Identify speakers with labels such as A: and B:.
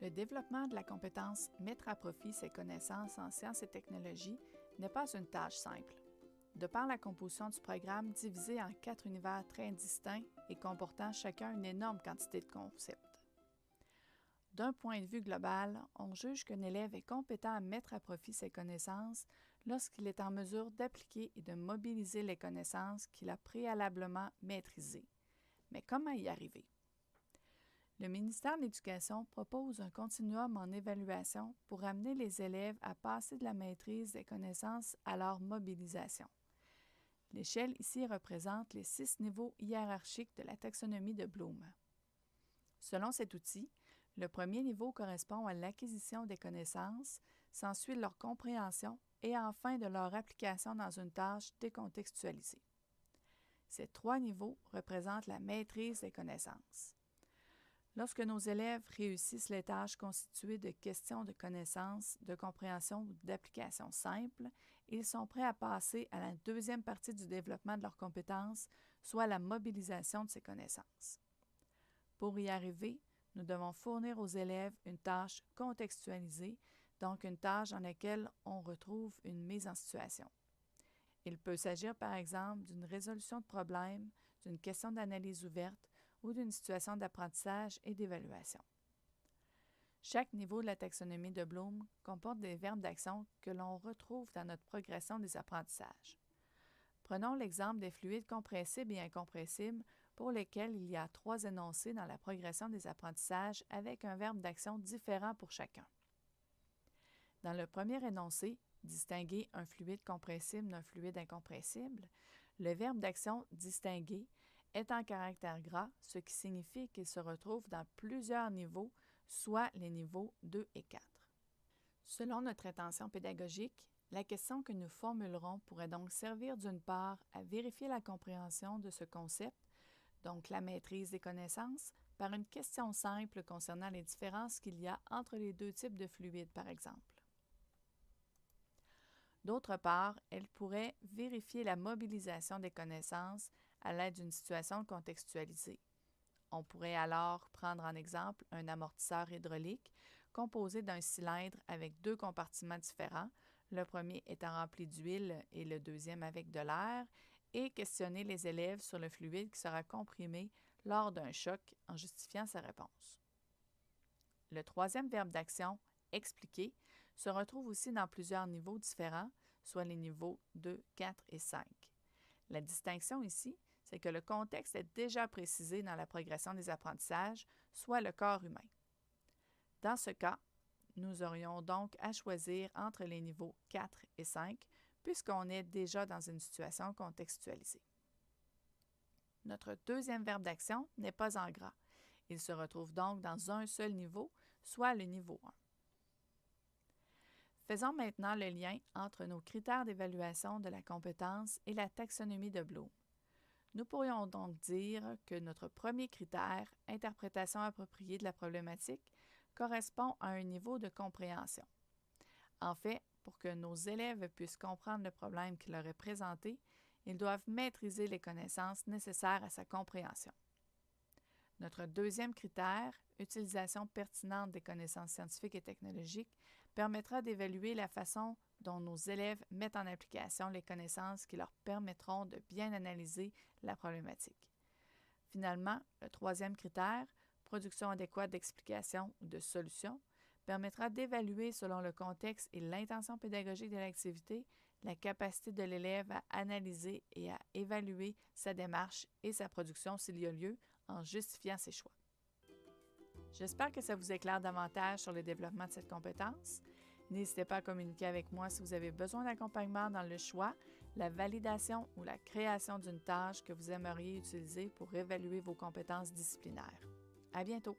A: Le développement de la compétence mettre à profit ses connaissances en sciences et technologies n'est pas une tâche simple. De par la composition du programme divisé en 4 univers très distincts et comportant chacun une énorme quantité de concepts. D'un point de vue global, on juge qu'un élève est compétent à mettre à profit ses connaissances lorsqu'il est en mesure d'appliquer et de mobiliser les connaissances qu'il a préalablement maîtrisées. Mais comment y arriver? Le ministère de l'Éducation propose un continuum en évaluation pour amener les élèves à passer de la maîtrise des connaissances à leur mobilisation. L'échelle ici représente les 6 niveaux hiérarchiques de la taxonomie de Bloom. Selon cet outil, le premier niveau correspond à l'acquisition des connaissances, s'ensuit leur compréhension et enfin de leur application dans une tâche décontextualisée. Ces 3 niveaux représentent la maîtrise des connaissances. Lorsque nos élèves réussissent les tâches constituées de questions de connaissances, de compréhension ou d'application simples, ils sont prêts à passer à la deuxième partie du développement de leurs compétences, soit la mobilisation de ces connaissances. Pour y arriver, nous devons fournir aux élèves une tâche contextualisée, donc une tâche dans laquelle on retrouve une mise en situation. Il peut s'agir par exemple d'une résolution de problème, d'une question d'analyse ouverte ou d'une situation d'apprentissage et d'évaluation. Chaque niveau de la taxonomie de Bloom comporte des verbes d'action que l'on retrouve dans notre progression des apprentissages. Prenons l'exemple des fluides compressibles et incompressibles pour lesquels il y a 3 énoncés dans la progression des apprentissages avec un verbe d'action différent pour chacun. Dans le premier énoncé, distinguer un fluide compressible d'un fluide incompressible, le verbe d'action distinguer est en caractère gras, ce qui signifie qu'il se retrouve dans plusieurs niveaux, soit les niveaux 2 et 4. Selon notre intention pédagogique, la question que nous formulerons pourrait donc servir d'une part à vérifier la compréhension de ce concept, donc la maîtrise des connaissances, par une question simple concernant les différences qu'il y a entre les 2 types de fluides, par exemple. D'autre part, elle pourrait vérifier la mobilisation des connaissances à l'aide d'une situation contextualisée. On pourrait alors prendre en exemple un amortisseur hydraulique composé d'un cylindre avec 2 compartiments différents, le premier étant rempli d'huile et le deuxième avec de l'air, et questionner les élèves sur le fluide qui sera comprimé lors d'un choc en justifiant sa réponse. Le troisième verbe d'action, expliquer, se retrouve aussi dans plusieurs niveaux différents, soit les niveaux 2, 4 et 5. La distinction ici, c'est que le contexte est déjà précisé dans la progression des apprentissages, soit le corps humain. Dans ce cas, nous aurions donc à choisir entre les niveaux 4 et 5, puisqu'on est déjà dans une situation contextualisée. Notre deuxième verbe d'action n'est pas en gras. Il se retrouve donc dans un seul niveau, soit le niveau 1. Faisons maintenant le lien entre nos critères d'évaluation de la compétence et la taxonomie de Bloom. Nous pourrions donc dire que notre premier critère, interprétation appropriée de la problématique, correspond à un niveau de compréhension. En fait, pour que nos élèves puissent comprendre le problème qui leur est présenté, ils doivent maîtriser les connaissances nécessaires à sa compréhension. Notre deuxième critère, utilisation pertinente des connaissances scientifiques et technologiques, permettra d'évaluer la façon dont nos élèves mettent en application les connaissances qui leur permettront de bien analyser la problématique. Finalement, le troisième critère, production adéquate d'explications ou de solutions, permettra d'évaluer selon le contexte et l'intention pédagogique de l'activité la capacité de l'élève à analyser et à évaluer sa démarche et sa production s'il y a lieu en justifiant ses choix. J'espère que ça vous éclaire davantage sur le développement de cette compétence. N'hésitez pas à communiquer avec moi si vous avez besoin d'accompagnement dans le choix, la validation ou la création d'une tâche que vous aimeriez utiliser pour évaluer vos compétences disciplinaires. À bientôt!